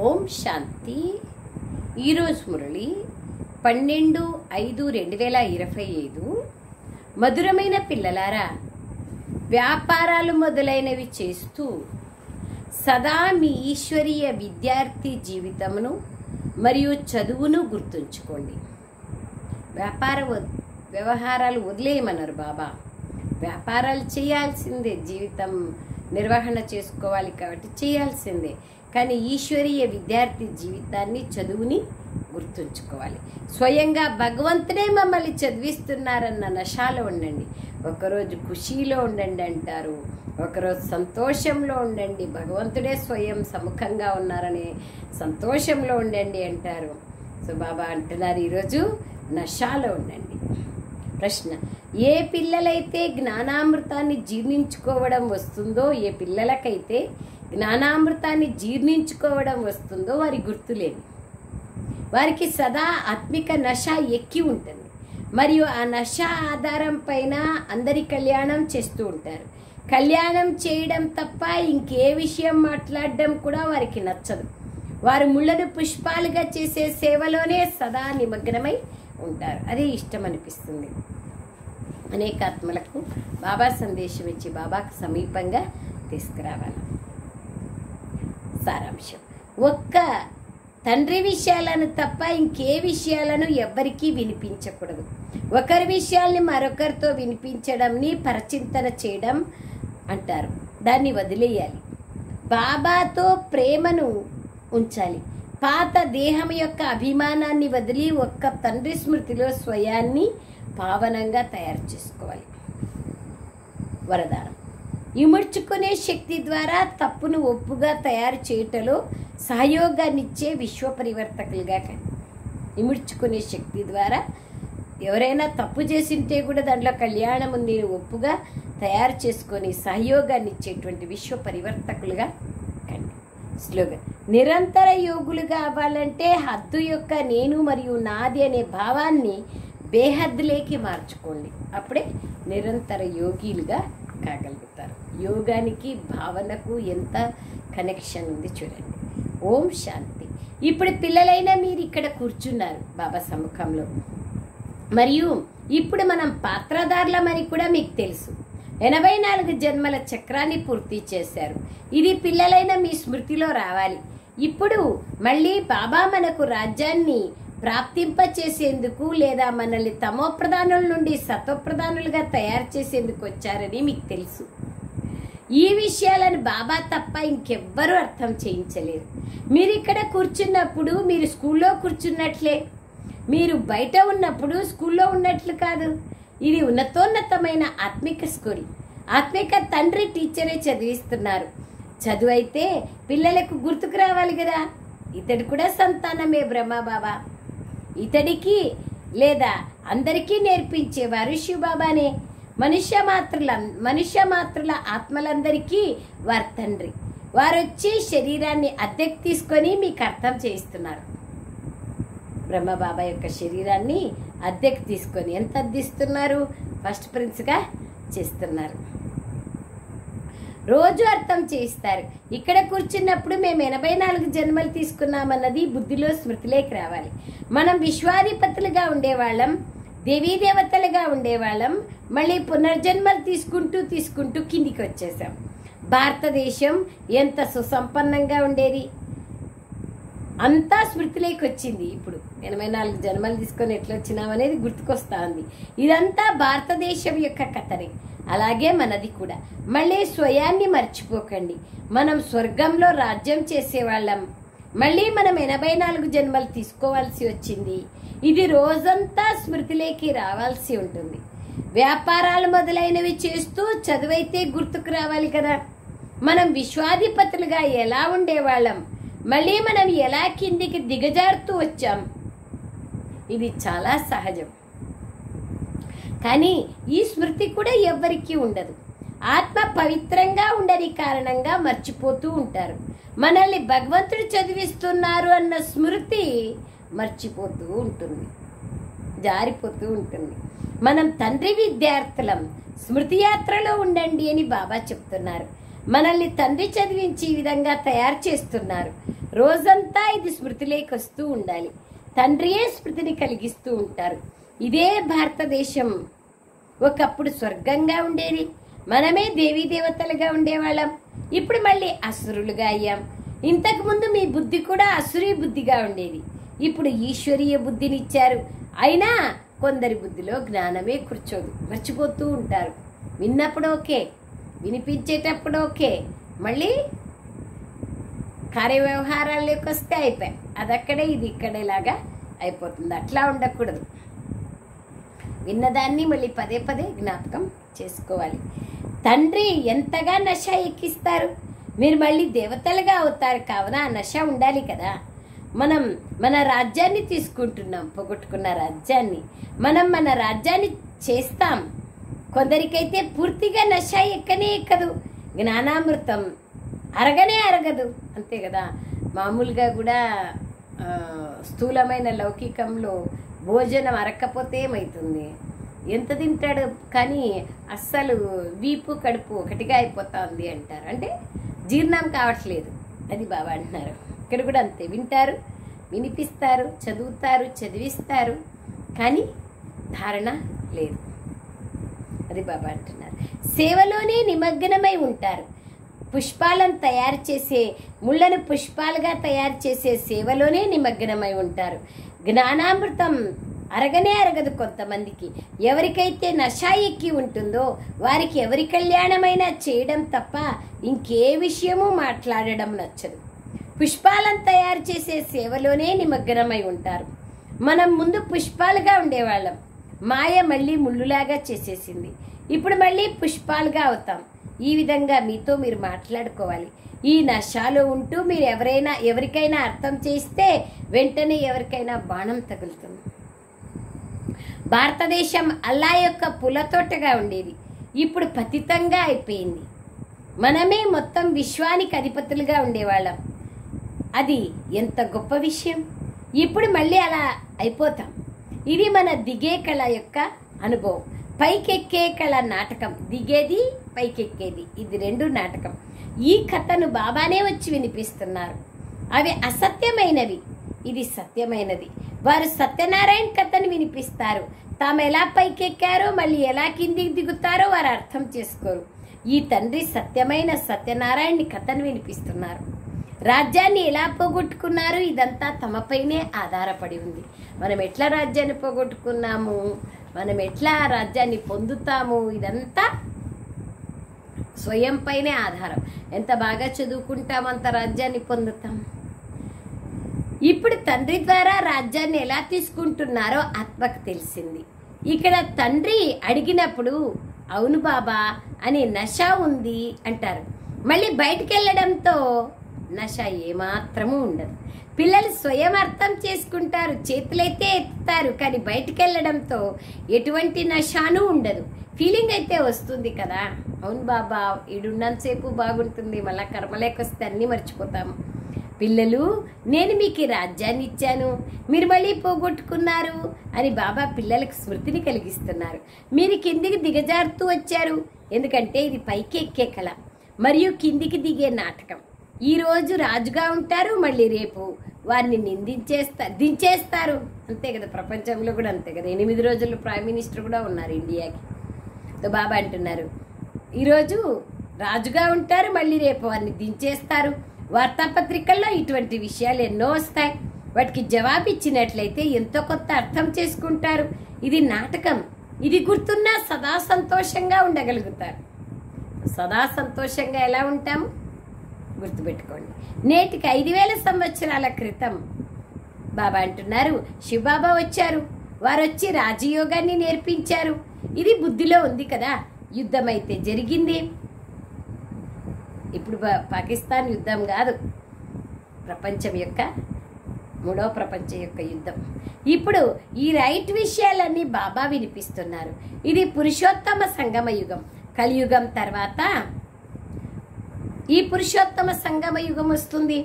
ఓం శాంతి. ఈరోజు మురళి 12/5/2025. మధురమైన పిల్లలారా, వ్యాపారాలు మొదలైనవి చేస్తూ సదా మీ ఈశ్వరీయ విద్యార్థి జీవితమును మరియు చదువును గుర్తుంచుకోండి. వ్యవహారాలు వదిలేయమన్నారు బాబా. వ్యాపారాలు చేయాల్సిందే, జీవితం నిర్వహణ చేసుకోవాలి కాబట్టి చేయాల్సిందే. కానీ ఈశ్వరీయ విద్యార్థి జీవితాన్ని, చదువుని గుర్తుంచుకోవాలి. స్వయంగా భగవంతుడే మమ్మల్ని చదివిస్తున్నారన్న నశాలో ఉండండి. ఒకరోజు ఖుషీలో ఉండండి అంటారు, ఒకరోజు సంతోషంలో ఉండండి. భగవంతుడే స్వయం సముఖంగా ఉన్నారనే సంతోషంలో ఉండండి అంటారు. సో బాబా అంటున్నారు ఈరోజు నశాలో ఉండండి. ప్రశ్న: ఏ పిల్లలైతే జ్ఞానామృతాన్ని జీర్ణించుకోవడం వస్తుందో, ఏ పిల్లలకైతే జ్ఞానామృతాన్ని జీర్ణించుకోవడం వస్తుందో వారి గుర్తులేవి. వారికి సదా ఆత్మిక నశ ఎక్కి ఉంటుంది మరియు ఆ నశ ఆధారం పైన అందరి కళ్యాణం చేస్తూ ఉంటారు. కళ్యాణం చేయడం తప్ప ఇంకే విషయం మాట్లాడడం కూడా వారికి నచ్చదు. వారు ముళ్ళను పుష్పాలుగా చేసే సేవలోనే సదా నిమగ్నమై ఉంటారు. అదే ఇష్టం అనిపిస్తుంది. అనేక ఆత్మలకు బాబా సందేశం ఇచ్చి బాబాకు సమీపంగా తీసుకురావాలి. సారాంశం: ఒక్క తండ్రి విషయాలను తప్ప ఇంకే విషయాలను ఎవ్వరికీ వినిపించకూడదు. ఒకరి విషయాల్ని మరొకరితో వినిపించడంని పరచింతన చేయడం అంటారు. దాన్ని వదిలేయాలి. బాబాతో ప్రేమను ఉంచాలి. పాత దేహం యొక్క అభిమానాన్ని వదిలి ఒక్క తండ్రి స్మృతిలో స్వయాన్ని పావనంగా తయారు చేసుకోవాలి. వరదానం: ఇముడ్చుకునే శక్తి ద్వారా తప్పును ఒప్పుగా తయారు చేయటంలో సహయోగాన్నిచ్చే విశ్వ పరివర్తకులుగా కండి. ఇముడ్చుకునే శక్తి ద్వారా ఎవరైనా తప్పు చేసింటే కూడా దాంట్లో కళ్యాణం ఉంది ఒప్పుగా తయారు చేసుకొని సహయోగాన్ని ఇచ్చేటువంటి విశ్వ పరివర్తకులుగా కండి. స్లోగన్: నిరంతర యోగులుగా అవ్వాలంటే హద్దు యొక్క నేను మరియు నాది అనే భావాన్ని బేహద్దులేకి మార్చుకోండి. అప్పుడే నిరంతర యోగిలుగా కాగలుగుతారు. యోగానికి భావనకు ఎంత కనెక్షన్ ఉంది చూడండి. ఓం శాంతి. ఇప్పుడు పిల్లలైనా మీరు ఇక్కడ కూర్చున్నారు బాబా సముఖంలో, మరియు ఇప్పుడు మనం పాత్రధారులమని కూడా మీకు తెలుసు. 84 జన్మల చక్రాన్ని పూర్తి చేశారు. ఇది పిల్లలైన మీ స్మృతిలో రావాలి. ఇప్పుడు మళ్ళీ బాబా మనకు రాజ్యాన్ని ప్రాప్తింపచేసేందుకు లేదా మనల్ని తమోప్రధానుల నుండి సతోప్రధానులుగా తయారు చేసేందుకు వచ్చారని మీకు తెలుసు. ఈ విషయాలను బాబా తప్ప ఇంకెవ్వరూ అర్థం చేయించలేరు. మీరు ఇక్కడ కూర్చున్నప్పుడు మీరు స్కూల్లో కూర్చున్నట్లే, మీరు బయట ఉన్నప్పుడు స్కూల్లో ఉన్నట్లు కాదు. ఇది ఉన్నతోన్నతమైన ఆత్మిక స్కూల్. ఆత్మిక తండ్రి టీచరే చదివిస్తున్నారు. చదువు అయితే పిల్లలకు గుర్తుకు రావాలి కదా. ఇతడు కూడా సంతానమే బ్రహ్మబాబా. ఇతడికి లేదా అందరికీ నేర్పించేవారు శివబాబానే. మనుష్య మాత్రుల ఆత్మలందరికీ వారి తండ్రి. వారు వచ్చి శరీరాన్ని అద్దెకు తీసుకొని మీకు అర్థం చేయిస్తున్నారు. బ్రహ్మబాబా యొక్క శరీరాన్ని అద్దెకు తీసుకొని ఎంత అద్దిస్తున్నారు? ఫస్ట్ ప్రిన్స్గా చేస్తున్నారు. రోజు అర్థం చేయిస్తారు. ఇక్కడ కూర్చున్నప్పుడు మేము 84 జన్మలు తీసుకున్నామన్నది బుద్ధిలో స్మృతిలోకి రావాలి. మనం విశ్వాధిపతులుగా ఉండేవాళ్ళం, దేవీదేవతలుగా ఉండేవాళ్ళం. మళ్ళీ పునర్జన్మలు తీసుకుంటూ కిందికి వచ్చేసాం. భారతదేశం ఎంత సుసంపన్నంగా ఉండేది, అంతా స్మృతిలోకి వచ్చింది. ఇప్పుడు 84 జన్మలు తీసుకొని ఎట్లా వచ్చినామనేది గుర్తుకొస్తా ఉంది. ఇదంతా భారతదేశం యొక్క కథనే. అలాగే మనది కూడా. మళ్ళీ స్వయాన్ని మర్చిపోకండి. మనం స్వర్గంలో రాజ్యం చేసేవాళ్ళం. మళ్ళీ మనం 84 జన్మలు తీసుకోవాల్సి వచ్చింది. ఇది రోజంతా స్మృతిలోకి రావాల్సి ఉంటుంది. వ్యాపారాలు మొదలైనవి చేస్తూ చదువైతే గుర్తుకు రావాలి కదా. మనం విశ్వాధిపతులుగా ఎలా ఉండేవాళ్ళం, మళ్ళీ మనం ఎలా కిందికి దిగజారుతూ వచ్చాం. ఇది చాలా సహజం. కానీ ఈ స్మృతి కూడా ఎవ్వరికీ ఉండదు. ఆత్మ పవిత్రంగా ఉండని కారణంగా మర్చిపోతూ ఉంటారు. మనల్ని భగవంతుడు చదివిస్తున్నారు అన్న స్మృతి మర్చిపోతూ ఉంటుంది, జారిపోతూ ఉంటుంది. మనం తండ్రి విద్యార్థులం, స్మృతి యాత్రలో ఉండండి అని బాబా చెప్తున్నారు. మనల్ని తండ్రి చదివించి ఈ విధంగా తయారు చేస్తున్నారు. రోజంతా ఇది స్మృతిలోకి వస్తూ ఉండాలి. తండ్రియే స్మృతిని కలిగిస్తూ ఉంటారు. ఇదే భారతదేశం ఒకప్పుడు స్వర్గంగా ఉండేది. మనమే దేవీ దేవతలుగా ఉండేవాళ్ళం. ఇప్పుడు మళ్ళీ అసురులుగా అయ్యాం. ఇంతకుముందు మీ బుద్ధి కూడా అసురీ బుద్ధిగా ఉండేది. ఇప్పుడు ఈశ్వరీయ బుద్ధినిచ్చారు. అయినా కొందరి బుద్ధిలో జ్ఞానమే కూర్చోదు, మర్చిపోతూ ఉంటారు. విన్నప్పుడు ఓకే, వినిపించేటప్పుడు ఓకే, మళ్ళీ కార్యవ్యవహారాల్లోకి వస్తే అయిపోయాయి. అదక్కడే ఇది ఇక్కడేలాగా అయిపోతుంది. అట్లా ఉండకూడదు. విన్నదాన్ని మళ్ళీ పదే పదే జ్ఞాపకం చేసుకోవాలి. తండ్రి ఎంతగా నశ ఎక్కిస్తారు. మీరు మళ్ళీ దేవతలుగా అవుతారు. కావున ఆ నశ ఉండాలి కదా. మనం మన రాజ్యాన్ని తీసుకుంటున్నాం, పోగొట్టుకున్న రాజ్యాన్ని. మనం మన రాజ్యాన్ని చేస్తాం. కొందరికైతే పూర్తిగా నశ ఎక్కనే ఎక్కదు. జ్ఞానామృతం అరగనే అరగదు, అంతే కదా. మామూలుగా కూడా స్థూలమైన లౌకికంలో భోజనం అరక్కపోతే ఏమవుతుంది? ఎంత తింటాడు కానీ అస్సలు వీపు కడుపు ఒకటిగా అయిపోతుంది అంటారు. అంటే జీర్ణం కావట్లేదు, అది బాబా అంటున్నారు. ఇక్కడ కూడా అంతే. వింటారు, వినిపిస్తారు, చదువుతారు, చదివిస్తారు, కానీ ధారణ లేదు. అది బాబా అంటున్నారు. సేవలోనే నిమగ్నమై ఉంటారు. పుష్పాలను తయారు చేసే, ముళ్ళను పుష్పాలుగా తయారు చేసే సేవలోనే నిమగ్నమై ఉంటారు. జ్ఞానామృతం అరగనే అరగదు కొంతమందికి. ఎవరికైతే నశ ఎక్కి ఉంటుందో వారికి ఎవరి కళ్యాణమైనా చేయడం తప్ప ఇంకే విషయము మాట్లాడడం నచ్చదు. పుష్పాలను తయారు చేసే సేవలోనే నిమగ్నమై ఉంటారు. మనం ముందు పుష్పాలుగా ఉండేవాళ్ళం. మాయ మళ్ళీ ముళ్ళులాగా చేసేసింది. ఇప్పుడు మళ్ళీ పుష్పాలుగా అవుతాం. ఈ విధంగా మీతో మీరు మాట్లాడుకోవాలి. ఈ నశాలో ఉంటూ మీరు ఎవరికైనా అర్థం చేస్తే వెంటనే ఎవరికైనా బాణం తగులుతుంది. భారతదేశం అల్లా యొక్క పులతోటగా ఉండేది. ఇప్పుడు పతితంగా అయిపోయింది. మనమే మొత్తం విశ్వానికి అధిపతులుగా ఉండేవాళ్ళం. అది ఎంత గొప్ప విషయం. ఇప్పుడు మళ్ళీ అలా అయిపోతాం. ఇది మన దిగే కళ యొక్క అనుభవం. పైకెక్కే కళ నాటకం. దిగేది, పైకెక్కేది, ఇది రెండు నాటకం. ఈ కథను బాబానే వచ్చి వినిపిస్తున్నారు. అవి అసత్యమైనవి, ఇది సత్యమైనది. వారు సత్యనారాయణ కథను వినిపిస్తారు. తాము ఎలా పైకెక్కారో మళ్ళీ ఎలా కిందికి దిగుతారో వారు అర్థం చేసుకోరు. ఈ తండ్రి సత్యమైన సత్యనారాయణ కథను వినిపిస్తున్నారు. రాజ్యాన్ని ఎలా పోగొట్టుకున్నారు, ఇదంతా తమపైనే ఆధారపడి ఉంది. మనం ఎట్లా రాజ్యాన్ని పోగొట్టుకున్నాము, మనం ఎట్లా రాజ్యాన్ని పొందుతాము, ఇదంతా స్వయం పైనే ఆధారం. ఎంత బాగా చదువుకుంటామో అంత రాజ్యాన్ని పొందుతాం. ఇప్పుడు తండ్రి ద్వారా రాజ్యాన్ని ఎలా తీసుకుంటున్నారో ఆత్మకు తెలిసింది. ఇక్కడ తండ్రి అడిగినప్పుడు అవును బాబా అని నశ ఉంది అంటారు. మళ్ళీ బయటికి వెళ్ళడంతో నశ ఏమాత్రము ఉండదు. పిల్లలు స్వయం అర్థం చేసుకుంటారు, చేతులైతే ఎత్తుతారు, కానీ బయటికి వెళ్ళడంతో ఎటువంటి నశాను ఉండదు. ఫీలింగ్ అయితే వస్తుంది కదా, అవును బాబా ఈడున్నంతసేపు బాగుంటుంది, మళ్ళా కర్మలేకొస్తే అన్నీ మర్చిపోతాము. పిల్లలు నేను మీకు రాజ్యాన్ని ఇచ్చాను, మీరు మళ్ళీ పోగొట్టుకున్నారు అని బాబా పిల్లలకు స్మృతిని కలిగిస్తున్నారు. మీరు కిందికి దిగజారుతూ వచ్చారు, ఎందుకంటే ఇది పైకి ఎక్కే కళ మరియు కిందికి దిగే నాటకం. ఈరోజు రాజుగా ఉంటారు, మళ్ళీ రేపు వారిని దించేస్తారు. అంతే కదా, ప్రపంచంలో కూడా అంతే కదా. 8 రోజులు ప్రైమ్ మినిస్టర్ కూడా ఉన్నారు ఇండియాకి. బాబా అంటున్నారు ఈరోజు రాజుగా ఉంటారు, మళ్ళీ రేపు వారిని దించేస్తారు. వార్తాపత్రికల్లో ఇటువంటి విషయాలు ఎన్నో వస్తాయి. వాటికి జవాబు ఇచ్చినట్లయితే ఎంతో కొత్త అర్థం చేసుకుంటారు. ఇది నాటకం. ఇది గుర్తున్నా సదా సంతోషంగా ఉండగలుగుతారు. సదా సంతోషంగా ఎలా ఉంటాము గుర్తుపెట్టుకోండి. నేటికి 5000 సంవత్సరాల క్రితం బాబా అంటున్నారు శివబాబా వచ్చారు. వారు వచ్చి రాజయోగాన్ని నేర్పించారు. ఇది బుద్ధిలో ఉంది కదా. యుద్ధం అయితే జరిగింది. ఇప్పుడు పాకిస్తాన్ యుద్ధం కాదు, ప్రపంచం యొక్క 3వ ప్రపంచం యొక్క యుద్ధం. ఇప్పుడు ఈ రైట్ విషయాలన్నీ బాబా వినిపిస్తున్నారు. ఇది పురుషోత్తమ సంగమ యుగం. కలియుగం తర్వాత ఈ పురుషోత్తమ సంగమ యుగం వస్తుంది.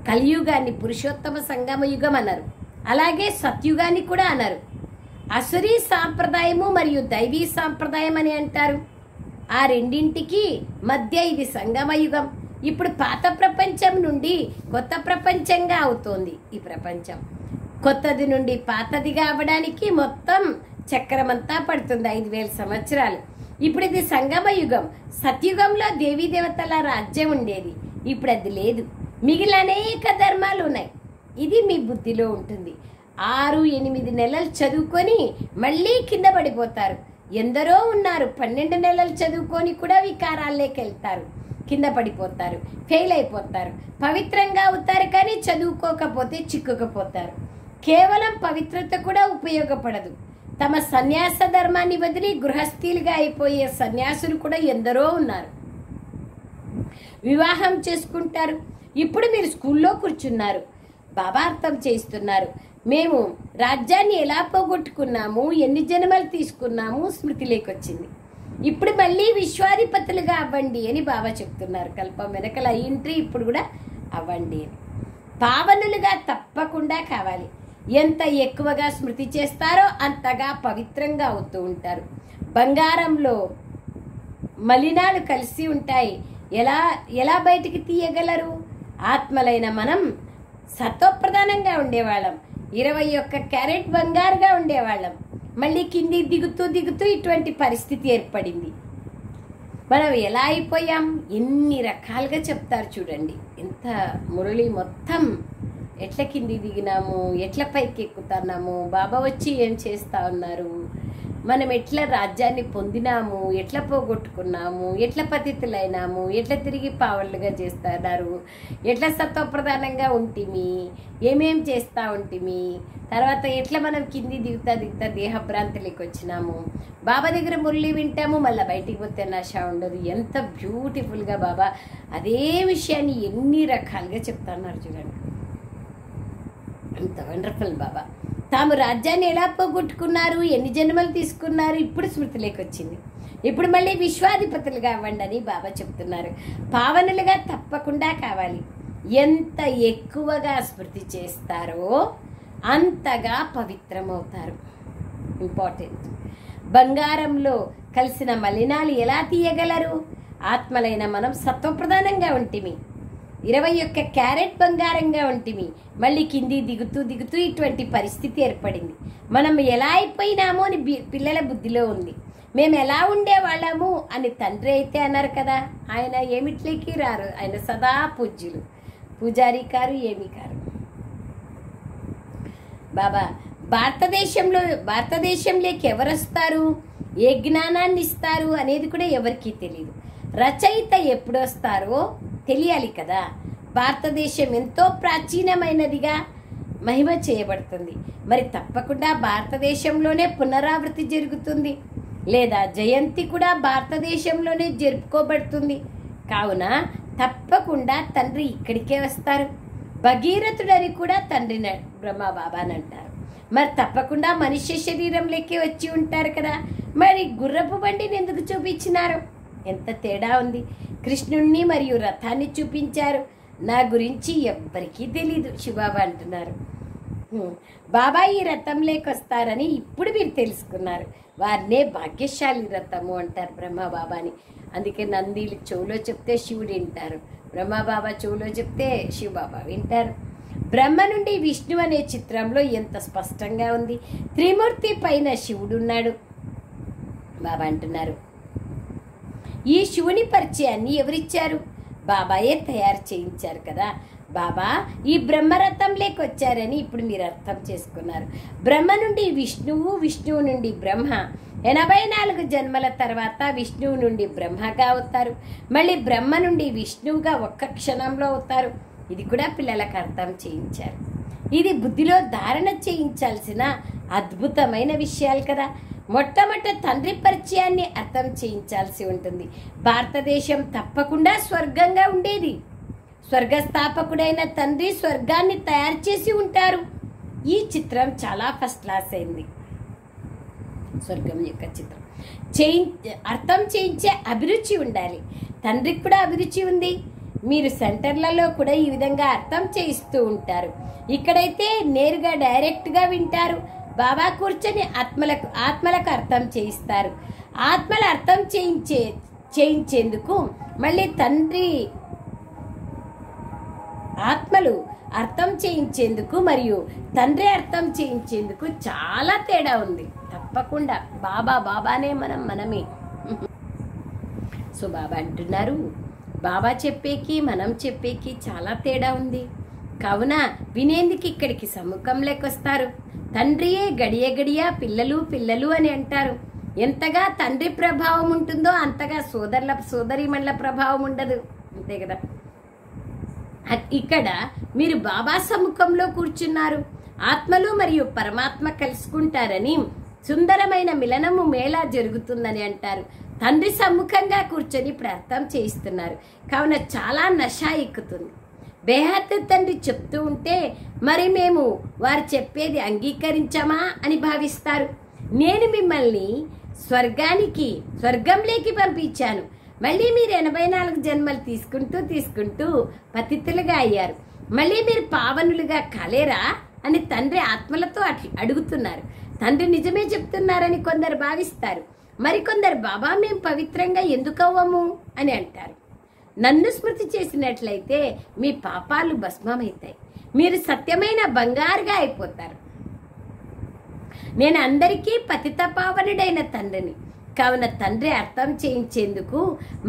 కలియుగాన్ని పురుషోత్తమ సంగమ యుగం అన్నారు. అలాగే సత్యుగాన్ని కూడా అన్నారు. అసురీ సాంప్రదాయము మరియు దైవీ సాంప్రదాయం అని అంటారు. ఆ రెండింటికి మధ్య ఇది సంగమ యుగం. ఇప్పుడు పాత ప్రపంచం నుండి కొత్త ప్రపంచంగా అవుతోంది ఈ ప్రపంచం. కొత్తది నుండి పాతదిగా అవ్వడానికి మొత్తం చక్రమంతా పడుతుంది 5000 సంవత్సరాలు. ఇప్పుడు ఇది సంగమ యుగం. సత్యుగంలో దేవీ దేవతల రాజ్యం ఉండేది, ఇప్పుడు అది లేదు. మిగిలిన అనేక ధర్మాలు ఉన్నాయి. ఇది మీ బుద్ధిలో ఉంటుంది. 6-8 నెలలు చదువుకొని మళ్ళీ కింద పడిపోతారు. ఎందరో ఉన్నారు 12 నెలలు చదువుకొని కూడా వికారాల్లోకి వెళ్తారు, కింద పడిపోతారు, ఫెయిల్ అయిపోతారు. పవిత్రంగా అవుతారు కానీ చదువుకోకపోతే చిక్కుకపోతారు. కేవలం పవిత్రత కూడా ఉపయోగపడదు. తమ సన్యాస ధర్మాన్ని వదిలి గృహస్థీలుగా అయిపోయే సన్యాసులు కూడా ఎందరో ఉన్నారు. వివాహం చేసుకుంటారు. ఇప్పుడు మీరు స్కూల్లో కూర్చున్నారు, బాబా అర్థం చేస్తున్నారు. మేము రాజ్యాన్ని ఎలా పోగొట్టుకున్నాము, ఎన్ని జన్మలు తీసుకున్నాము స్మృతిలోకి వచ్చింది. ఇప్పుడు మళ్ళీ విశ్వాధిపతులుగా అవ్వండి అని బాబా చెప్తున్నారు. కల్పం వెనకల అయ్యింట్రీ ఇప్పుడు కూడా అవ్వండి అని. పావనులుగా తప్పకుండా కావాలి. ఎంత ఎక్కువగా స్మృతి చేస్తారో అంతగా పవిత్రంగా అవుతూ ఉంటారు. బంగారంలో మలినాలు కలిసి ఉంటాయి, ఎలా ఎలా బయటికి తీయగలరు? ఆత్మలైన మనం సత్వప్రధానంగా ఉండేవాళ్ళం, 21 క్యారెట్ బంగారుగా ఉండేవాళ్ళం. మళ్ళీ కింది దిగుతూ దిగుతూ ఇటువంటి పరిస్థితి ఏర్పడింది. మనం ఎలా అయిపోయాం? ఎన్ని రకాలుగా చెప్తారు చూడండి. ఎంత మురళి మొత్తం ఎట్లా కింది దిగినాము, ఎట్లా పైకి ఎక్కుతున్నాము, బాబా వచ్చి ఏం చేస్తా ఉన్నారు, మనం ఎట్లా రాజ్యాన్ని పొందినాము, ఎట్లా పోగొట్టుకున్నాము, ఎట్లా పతితులైనాము, ఎట్లా తిరిగి పావళ్ళుగా చేస్తున్నారు, ఎట్లా సత్వప్రధానంగా ఉంటిమి, ఏమేం చేస్తూ ఉంటిమి, తర్వాత ఎట్లా మనం కింది దిగుతా దిగుతా దేహభ్రాంతిలోకి వచ్చినాము. బాబా దగ్గర మురళి వింటాము, మళ్ళీ బయటికి పోతే నష ఉండదు. ఎంత బ్యూటిఫుల్గా బాబా అదే విషయాన్ని ఎన్ని రకాలుగా చెప్తున్నారు చూడండి. అంత వండర్ఫుల్ బాబా. తాము రాజ్యాన్ని ఎలా పోగొట్టుకున్నారు, ఎన్ని జన్మలు తీసుకున్నారు, ఇప్పుడు స్మృతిలోకి వచ్చింది. ఇప్పుడు మళ్ళీ విశ్వాధిపతులుగా అవ్వండి అని బాబా చెప్తున్నారు. పావనులుగా తప్పకుండా కావాలి. ఎంత ఎక్కువగా స్మృతి చేస్తారో అంతగా పవిత్రమవుతారు. ఇంపార్టెంట్. బంగారంలో కలిసిన మలినాలు ఎలా తీయగలరు? ఆత్మలైన మనం సత్వప్రధానంగా ఉంటిమి, 21 క్యారెట్ బంగారంగా ఉంటిమి. మళ్ళీ కింది దిగుతూ దిగుతూ ఇటువంటి పరిస్థితి ఏర్పడింది. మనం ఎలా అయిపోయినామో అని పిల్లల బుద్ధిలో ఉంది. మేము ఎలా ఉండేవాళ్ళము అని తండ్రి అయితే అన్నారు కదా, ఆయన ఏమిట్లోకి రారు, ఆయన సదా పూజ్యులు, పూజారి కారు, ఏమి కారు. బాబా భారతదేశంలోకి ఎవరు వస్తారు, ఏ జ్ఞానాన్ని ఇస్తారు అనేది కూడా ఎవరికీ తెలియదు. రచయిత ఎప్పుడు వస్తారో తెలియాలి కదా. భారతదేశం ఎంతో ప్రాచీనమైనదిగా మహిమ చేయబడుతుంది. మరి తప్పకుండా భారతదేశంలోనే పునరావృతి జరుగుతుంది, లేదా జయంతి కూడా భారతదేశంలోనే జరుపుకోబడుతుంది. కావున తప్పకుండా తండ్రి ఇక్కడికే వస్తారు. భగీరథుడని కూడా తండ్రిని బ్రహ్మ బాబాని అంటారు. మరి తప్పకుండా మనుష్య శరీరంలోకి వచ్చి ఉంటారు కదా. మరి గుర్రపు బండిని ఎందుకు చూపించినారు? ఎంత తేడా ఉంది. కృష్ణుణ్ణి మరియు రథాన్ని చూపించారు. నా గురించి ఎవ్వరికీ తెలీదు శివబాబా అంటున్నారు. బాబా ఈ రథంలోకి వస్తారని ఇప్పుడు మీరు తెలుసుకున్నారు. వారినే భాగ్యశాలి రథము అంటారు బ్రహ్మబాబాని. అందుకే నందీలు చెవులో చెప్తే శివుడు వింటారు, బ్రహ్మబాబా చెవులో చెప్తే శివబాబా వింటారు. బ్రహ్మ నుండి విష్ణు అనే చిత్రంలో ఎంత స్పష్టంగా ఉంది. త్రిమూర్తి పైన శివుడు ఉన్నాడు. బాబా అంటున్నారు, ఈ శివుని పరిచయాన్ని ఎవరిచ్చారు? బాబాయే తయారు చేయించారు కదా. బాబా ఈ బ్రహ్మరథంలోకి వచ్చారని ఇప్పుడు మీరు అర్థం చేసుకున్నారు. బ్రహ్మ నుండి విష్ణువు, విష్ణువు నుండి బ్రహ్మ. 84 జన్మల తర్వాత విష్ణువు నుండి బ్రహ్మగా అవుతారు. మళ్ళీ బ్రహ్మ నుండి విష్ణువుగా ఒక్క క్షణంలో అవుతారు. ఇది కూడా పిల్లలకు అర్థం చేయించారు. ఇది బుద్ధిలో ధారణ చేయించాల్సిన అద్భుతమైన విషయాలు కదా. మొట్టమొదట తండ్రి పరిచయాన్ని అర్థం చేయించాల్సి ఉంటుంది. భారతదేశం తప్పకుండా స్వర్గంగా ఉండేది. స్వర్గస్థాపకుడైన తండ్రి స్వర్గాన్ని తయారు చేసి ఉంటారు. ఈ చిత్రం చాలా ఫస్ట్ క్లాస్ అయింది. స్వర్గం యొక్క చిత్రం అర్థం చేయించే అభిరుచి ఉండాలి. తండ్రికి కూడా అభిరుచి ఉంది. మీరు సెంటర్లలో కూడా ఈ విధంగా అర్థం చేయిస్తూ ఉంటారు. ఇక్కడైతే నేరుగా డైరెక్ట్గా వింటారు. బాబా కూర్చొని ఆత్మలకు అర్థం చేయిస్తారు. ఆత్మలు అర్థం చేయించేందుకు మళ్ళీ తండ్రి ఆత్మలు అర్థం చేయించేందుకు మరియు తండ్రి అర్థం చేయించేందుకు చాలా తేడా ఉంది. తప్పకుండా బాబానే మనమే. సో బాబా అంటున్నారు, బాబా చెప్పేకి మనం చెప్పేకి చాలా తేడా ఉంది. కావున వినేందుకు ఇక్కడికి సముఖంలోకి వస్తారు. తండ్రియే గడియ పిల్లలు అని అంటారు. ఎంతగా తండ్రి ప్రభావం ఉంటుందో అంతగా సోదరీమణుల ప్రభావం ఉండదు. అంతే కదా. ఇక్కడ మీరు బాబా సముఖంలో కూర్చున్నారు. ఆత్మలు మరియు పరమాత్మ కలుసుకుంటారని, సుందరమైన మిలనము మేళా జరుగుతుందని అంటారు. తండ్రి సమ్ముఖంగా కూర్చొని ప్రార్థన చేయిస్తున్నారు. కావున చాలా నష ఎక్కుతుంది. బేహత్ తండ్రి చెప్తూ ఉంటే మరి మేము వారు చెప్పేది అంగీకరించమా అని భావిస్తారు. నేను మిమ్మల్ని స్వర్గంలోకి పంపించాను. మళ్ళీ మీరు 84 జన్మలు తీసుకుంటూ పతితులుగా అయ్యారు. మళ్ళీ మీరు పావనులుగా కాలేరా అని తండ్రి ఆత్మలతో అడుగుతున్నారు. తండ్రి నిజమే చెప్తున్నారని కొందరు భావిస్తారు. మరికొందరు బాబా మేము పవిత్రంగా ఎందుకు అవ్వము అని అంటారు. నన్ను స్మృతి చేసినట్లయితే మీ పాపాలు భస్మమవుతాయి. మీరు సత్యమైన బంగారుగా అయిపోతారు. నేను అందరికీ పతిత పావనుడైన తండ్రిని. కావున తండ్రి అర్థం చేయించేందుకు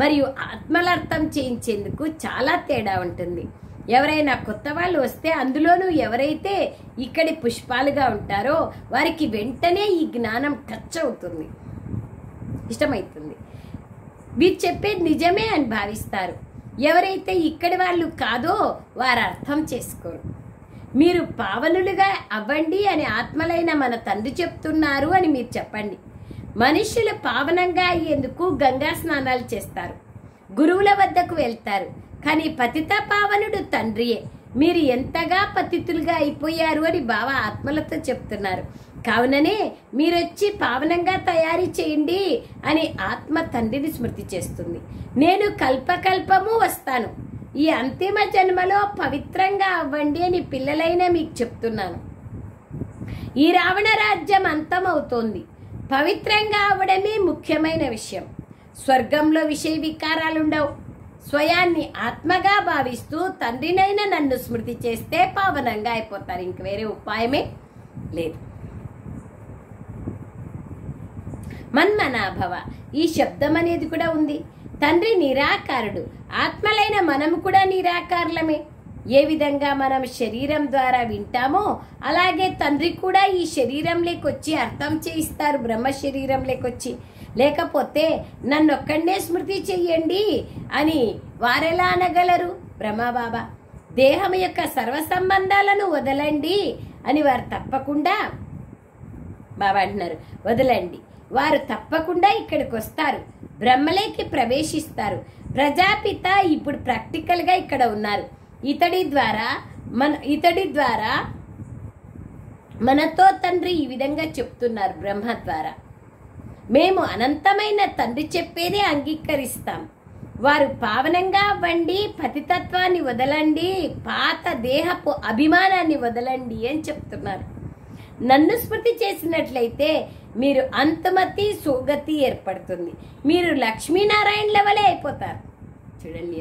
మరియు ఆత్మల అర్థం చేయించేందుకు చాలా తేడా ఉంటుంది. ఎవరైనా కొత్త వాళ్ళు వస్తే అందులోనూ ఎవరైతే ఇక్కడి పుష్పాలుగా ఉంటారో వారికి వెంటనే ఈ జ్ఞానం టచ్ అవుతుంది, ఇష్టమవుతుంది. వీరు చెప్పేది నిజమే అని భావిస్తారు. ఎవరైతే ఇక్కడి వాళ్ళు కాదో వారు అర్థం చేసుకోరు. మీరు పావనులుగా అవ్వండి అని ఆత్మలైన మన తండ్రి చెప్తున్నారు అని మీరు చెప్పండి. మనుష్యులు పావనంగా అయ్యేందుకు గంగా స్నానాలు చేస్తారు, గురువుల వద్దకు వెళ్తారు. కానీ పతిత పావనుడు తండ్రియే. మీరు ఎంతగా పతితులుగా అయిపోయారు అని బాబా ఆత్మలతో చెప్తున్నారు. కావుననే మీరొచ్చి పావనంగా తయారీ చేయండి అని ఆత్మ తండ్రిని స్మృతి చేస్తుంది. నేను కల్పకల్పము వస్తాను. ఈ అంతిమ జన్మలో పవిత్రంగా అవ్వండి అని పిల్లలైన మీకు చెప్తున్నాను. ఈ రావణ రాజ్యం అంతమవుతోంది. పవిత్రంగా అవ్వడమే ముఖ్యమైన విషయం. స్వర్గంలో విషయ వికారాలుండవు. స్వయాన్ని ఆత్మగా భావిస్తూ తండ్రినైన నన్ను స్మృతి చేస్తే పావనంగా అయిపోతారు. ఇంక వేరే ఉపాయమే లేదు. మన్మనాభవ ఈ శబ్దం అనేది కూడా ఉంది. తండ్రి నిరాకారుడు, ఆత్మలైన మనము కూడా నిరాకారులమే. ఏ విధంగా మనం శరీరం ద్వారా వింటామో అలాగే తండ్రి కూడా ఈ శరీరంలోకి వచ్చి అర్థం చేయిస్తారు. బ్రహ్మ శరీరంలోకి వచ్చి, లేకపోతే నన్నొక్కడే స్మృతి చెయ్యండి అని వారెలా అనగలరు? బ్రహ్మబాబా దేహం యొక్క సర్వ సంబంధాలను వదలండి అని వారు తప్పకుండా బాబా అంటున్నారు, వదలండి. వారు తప్పకుండా ఇక్కడికి వస్తారు, బ్రహ్మలోకి ప్రవేశిస్తారు. ప్రజాపిత ఇప్పుడు ప్రాక్టికల్గా ఇక్కడ ఉన్నారు. ఇతడి ద్వారా మనతో తండ్రి ఈ విధంగా చెప్తున్నారు. బ్రహ్మ ద్వారా మేము అనంతమైన తండ్రి చెప్పేదే అంగీకరిస్తాం. వారు పావనంగా అవ్వండి, పతితత్వాన్ని వదలండి, పాత దేహపు అభిమానాన్ని వదలండి అని చెప్తున్నారు. నన్ను స్మృతి చేసినట్లయితే మీరు అంతమతి సుగతి ఏర్పడుతుంది. మీరు లక్ష్మీనారాయణ లెవలే అయిపోతారు. చూడండి,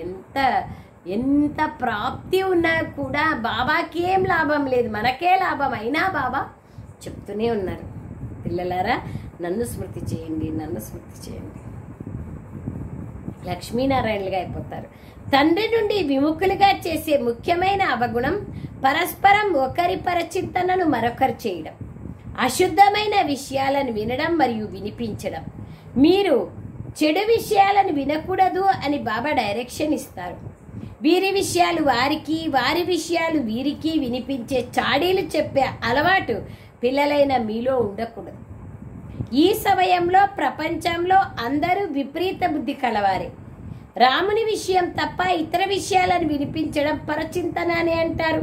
ఎంత ప్రాప్తి ఉన్నా కూడా బాబాకి ఏం లాభం లేదు, మనకే లాభం. అయినా బాబా చెప్తూనే ఉన్నారు, పిల్లలారా నన్ను స్మృతి చేయండి, నన్ను స్మృతి చేయండి. లక్ష్మీనారాయణలుగా అయిపోతారు. తండ్రి నుండి విముఖులుగా చేసే ముఖ్యమైన అవగుణం పరస్పరం ఒకరి పరచింతనను మరొకరు చేయడం, అశుద్ధమైన విషయాలను వినడం మరియు వినిపించడం. మీరు చెడు విషయాలను వినకూడదు అని బాబా డైరెక్షన్ ఇస్తారు. వీరి విషయాలు వారికి, వారి విషయాలు వీరికి వినిపించే చాడీలు చెప్పే అలవాటు పిల్లలైన మీలో ఉండకూడదు. ఈ సమయంలో ప్రపంచంలో అందరూ విపరీత బుద్ధి కలవారే. రాముని విషయం తప్ప ఇతర విషయాలను వినిపించడం పరచింతన అని అంటారు.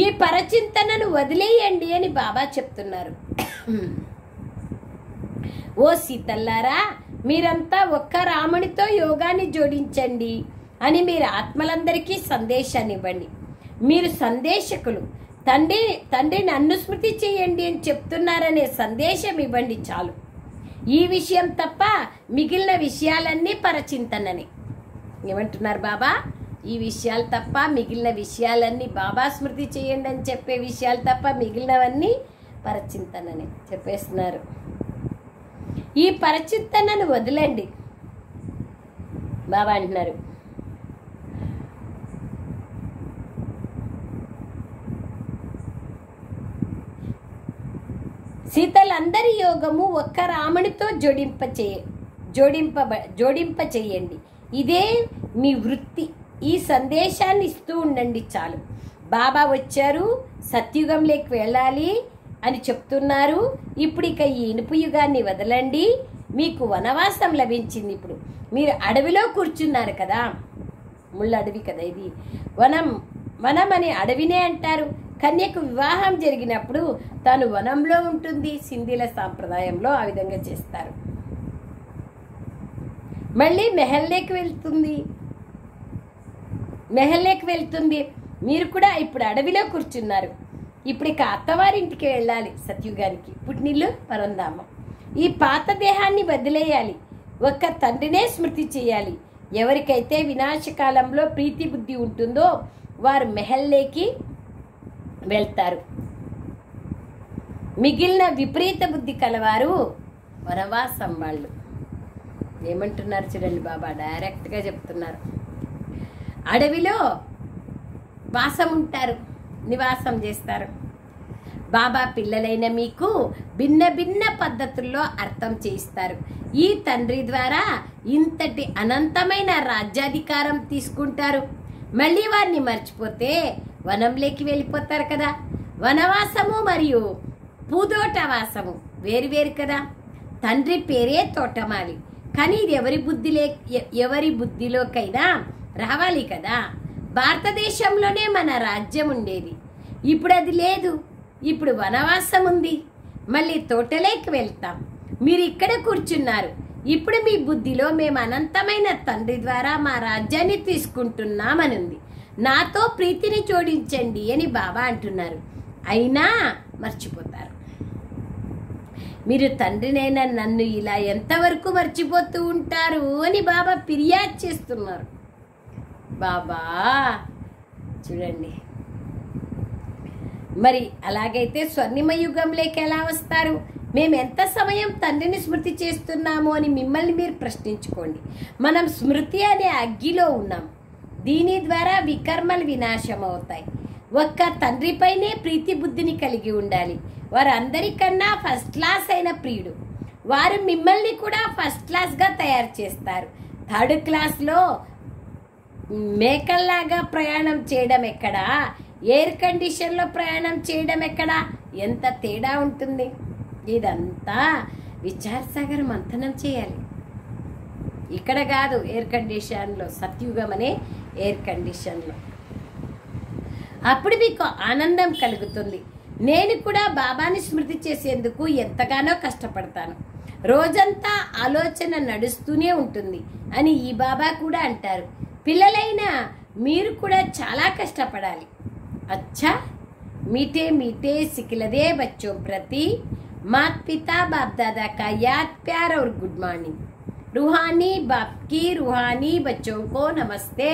ఈ పరచింతనను వదిలేయండి అని బాబా చెప్తున్నారు. ఓ సీతల్లారా, మీరంతా ఒక్క రామునితో యోగాన్ని జోడించండి అని మీరు ఆత్మలందరికీ సందేశాన్ని ఇవ్వండి. మీరు సందేశకులు. తండ్రి నన్ను స్మృతి చేయండి అని చెప్తున్నారనే సందేశం ఇవ్వండి చాలు. ఈ విషయం తప్ప మిగిలిన విషయాలన్నీ పరచింతనని. ఏమంటున్నారు బాబా? ఈ విషయాలు తప్ప మిగిలిన విషయాలన్నీ బాబా స్మృతి చేయండి అని చెప్పే విషయాలు తప్ప మిగిలినవన్నీ పరచింతనని చెప్పేస్తున్నారు. ఈ పరచింతనను వదిలేండి బాబా అంటున్నారు. సీతలందరి యోగము ఒక్క రామునితో జోడింప చేయండి. ఇదే మీ వృత్తి. ఈ సందేశాన్ని ఇస్తూ ఉండండి చాలు. బాబా వచ్చారు, సత్యుగంలోకి వెళ్ళాలి అని చెప్తున్నారు. ఇప్పుడు ఇక ఈ ఇనుపు యుగాన్ని వదలండి, మీకు వనవాసం లభించింది. ఇప్పుడు మీరు అడవిలో కూర్చున్నారు కదా, ముళ్ళ అడవి కదా ఇది, వనం అని అడవినే అంటారు. కన్యకు వివాహం జరిగినప్పుడు తాను వనంలో ఉంటుంది. సింధీల సాంప్రదాయంలో ఆ విధంగా చేస్తారు. మళ్ళీ మెహల్లేకి వెళ్తుంది. మీరు కూడా ఇప్పుడు అడవిలో కూర్చున్నారు. ఇప్పుడు ఇక అత్తవారింటికి వెళ్ళాలి, సత్యుగానికి, పుట్టినిల్లు పరంధామం. ఈ పాత దేహాన్ని వదిలేయాలి, ఒక్క తండ్రినే స్మృతి చేయాలి. ఎవరికైతే వినాశకాలంలో ప్రీతి బుద్ధి ఉంటుందో వారు మెహల్లేకి వెళ్తారు. మిగిలిన విపరీత బుద్ధి కలవారు వనవాసం వాళ్ళు. ఏమంటున్నారు చూడండి బాబా, డైరెక్ట్గా చెప్తున్నారు. అడవిలో నివాసం చేస్తారు. బాబా పిల్లలైన మీకు భిన్న భిన్న పద్ధతుల్లో అర్థం చేయిస్తారు. ఈ తండ్రి ద్వారా ఇంతటి అనంతమైన రాజ్యాధికారం తీసుకుంటారు. మళ్ళీ వారిని మర్చిపోతే వనంలోకి వెళ్ళిపోతారు కదా. వనవాసము మరియు పూదోటవాసము వేరువేరు కదా. తండ్రి పేరే తోటమాలి, కానీ ఇది ఎవరి బుద్ధిలోకైనా రావాలి కదా. భారతదేశంలోనే మన రాజ్యం ఉండేది, ఇప్పుడు అది లేదు. ఇప్పుడు వనవాసం ఉంది, మళ్ళీ తోటలోకి వెళ్తాం. మీరు ఇక్కడ కూర్చున్నారు. ఇప్పుడు మీ బుద్ధిలో మేము అనంతమైన తండ్రి ద్వారా మా రాజ్యాన్ని తీసుకుంటున్నామని ఉంది. నాతో ప్రీతిని జోడించండి అని బాబా అంటున్నారు. అయినా మర్చిపోతారు. మీరు తండ్రినైనా నన్ను ఇలా ఎంతవరకు మర్చిపోతూ ఉంటారు అని బాబా ఫిర్యాదు చేస్తున్నారు. బాబా చూడండి, మరి అలాగైతే స్వర్ణిమ యుగంలోకి ఎలా వస్తారు? మేము ఎంత సమయం తండ్రిని స్మృతి చేస్తున్నాము అని మిమ్మల్ని మీరు ప్రశ్నించుకోండి. మనం స్మృతి అనే అగ్గిలో ఉన్నాం. దీని ద్వారా వికర్మలు వినాశం అవుతాయి. ఒక్క తండ్రిపైనే ప్రీతి బుద్ధిని కలిగి ఉండాలి. వారు అందరికన్నా ఫస్ట్ క్లాస్ అయిన ప్రియుడు. వారు మిమ్మల్ని కూడా ఫస్ట్ క్లాస్గా తయారు చేస్తారు. థర్డ్ క్లాస్లో మేకల్లాగా ప్రయాణం చేయడం ఎక్కడా, ఎయిర్ కండిషన్లో ప్రయాణం చేయడం ఎక్కడా? ఎంత తేడా ఉంటుంది. ఇదంతా విచారసాగర్ మంథనం చేయాలి. ఇక్కడ కాదు, ఎయిర్ కండిషన్లో, సత్యుగం అనే ఎయిర్ కండిషన్లో. అప్పుడు మీకు ఆనందం కలుగుతుంది. నేను కూడా బాబాని స్మృతి చేసేందుకు ఎంతగానో కష్టపడతాను. రోజంతా ఆలోచన నడుస్తూనే ఉంటుంది అని ఈ బాబా కూడా అంటారు. పిల్లలైన మీరు కూడా చాలా కష్టపడాలి. अच्छा मीठे मीठे सिखलदे बच्चों प्रति माता पिता बाप दादा का याद प्यार और गुड मॉर्निंग। रूहानी बाप की रूहानी बच्चों को नमस्ते।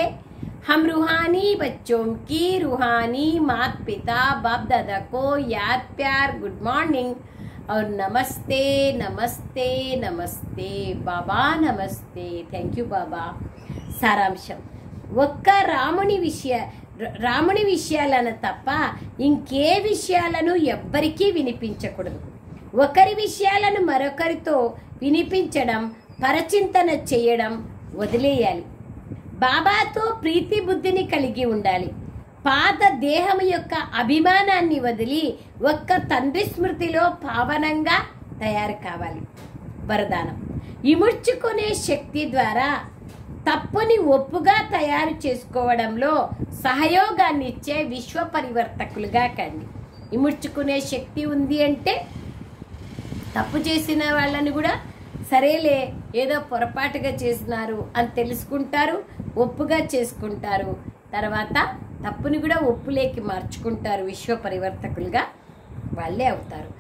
हम रूहानी बच्चों की रूहानी माता पिता बाप दादा को याद प्यार गुड मॉर्निंग और नमस्ते नमस्ते नमस्ते बाबा नमस्ते। थैंक यू बाबा। సారాంశం, ఒక్క రాముని విషయాలను తప్ప ఇంకే విషయాలను ఎవ్వరికీ వినిపించకూడదు. ఒకరి విషయాలను మరొకరితో వినిపించడం, పరచింతన చేయడం వదిలేయాలి. బాబాతో ప్రీతి బుద్ధిని కలిగి ఉండాలి. పాత దేహం యొక్క అభిమానాన్ని వదిలి ఒక్క తండ్రి స్మృతిలో పావనంగా తయారు కావాలి. వరదానం, ఇముడ్చుకునే శక్తి ద్వారా తప్పుని ఒప్పుగా తయారు చేసుకోవడంలో సహయోగాన్ని ఇచ్చే విశ్వ పరివర్తకులుగా కండి. ఇముడ్చుకునే శక్తి ఉంది అంటే తప్పు చేసిన వాళ్ళని కూడా సరేలే ఏదో పొరపాటుగా చేసినారు అని తెలుసుకుంటారు, ఒప్పుగా చేసుకుంటారు. తర్వాత తప్పుని కూడా ఒప్పులేకి మార్చుకుంటారు. విశ్వ పరివర్తకులుగా వాళ్ళే అవుతారు.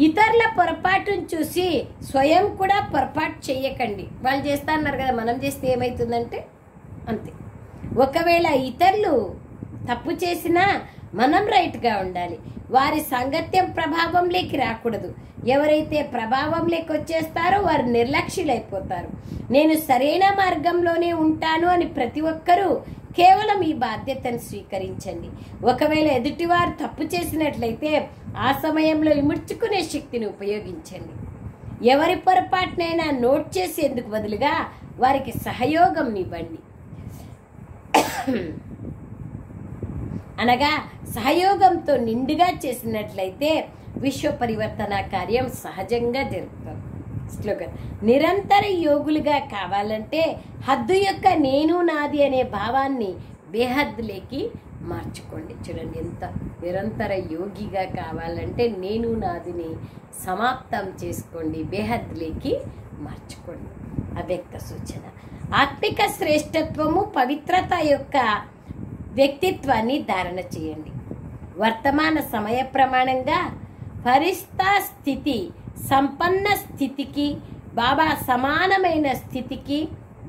ఇతరుల పొరపాటును చూసి స్వయం కూడా పొరపాటు చేయకండి. వాళ్ళు చేస్తా అన్నారు కదా, మనం చేస్తే ఏమవుతుందంటే అంతే. ఒకవేళ ఇతరులు తప్పు చేసినా మనం రైట్గా ఉండాలి. వారి సాంగత్యం ప్రభావంలోకి రాకూడదు. ఎవరైతే ప్రభావంలోకి వచ్చేస్తారో వారు నిర్లక్ష్యులైపోతారు. నేను సరైన మార్గంలోనే ఉంటాను అని ప్రతి ఒక్కరూ కేవలం ఈ బాధ్యతను స్వీకరించండి. ఒకవేళ ఎదుటివారు తప్పు చేసినట్లయితే ఆ సమయంలో ఇముడ్చుకునే శక్తిని ఉపయోగించండి. ఎవరి పొరపాటునైనా నోట్ చేసేందుకు బదులుగా వారికి సహయోగం ఇవ్వండి. అనగా సహయోగంతో నిండుగా చేసినట్లయితే విశ్వ పరివర్తన కార్యం సహజంగా జరుగుతుంది. స్లోగన్: నిరంతర యోగులుగా కావాలంటే హద్దు యొక్క నేను నాది అనే భావాన్ని బేహద్దులేకి మార్చుకోండి. చూడండి, ఎంత నిరంతర యోగిగా కావాలంటే నేను నాదిని సమాప్తం చేసుకోండి, బేహద్దులేకి మార్చుకోండి. అవ్యక్త సూచన: ఆత్మిక శ్రేష్టత్వము పవిత్రత యొక్క వ్యక్తిత్వాన్ని ధారణ చేయండి. వర్తమాన సమయ ప్రమాణంగా ఫరిస్తా స్థితి సంపన్న స్థితికి, బాబా సమానమైన స్థితికి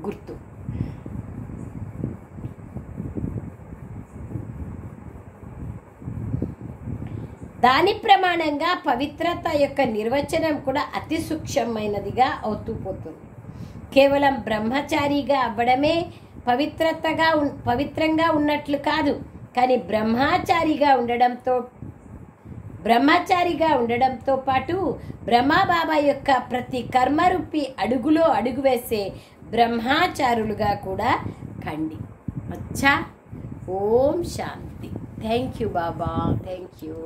గుర్తు. దాని ప్రమాణంగా పవిత్రత యొక్క నిర్వచనం కూడా అతి సూక్ష్మమైనదిగా అవుతూ పోతుంది. కేవలం బ్రహ్మచారిగా అవ్వడమే పవిత్రంగా ఉన్నట్లు కాదు, కానీ బ్రహ్మచారిగా ఉండడంతో పాటు బ్రహ్మబాబా యొక్క ప్రతి కర్మరూపి అడుగులో అడుగు వేసే బ్రహ్మచారులుగా కూడా కండి. అచ్చా, ఓం శాంతి. Thank you Baba, thank you.